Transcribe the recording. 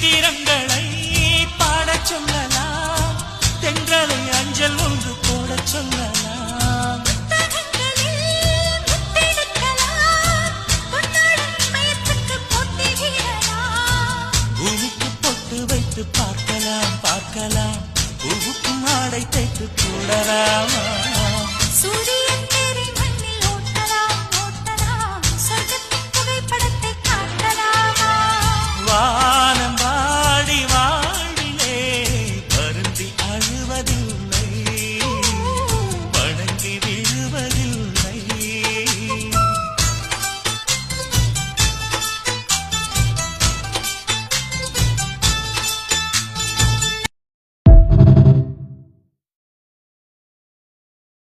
சித்திரங்களை பாடச் சொல்லலாம், தென்றலை அஞ்சல் ஒன்று போடச் சொல்லலாம். பூமிக்கு பொட்டு வைத்து பார்க்கலாம் பார்க்கலாம், பூவுக்கும் ஆடை தைத்து போடலாமா?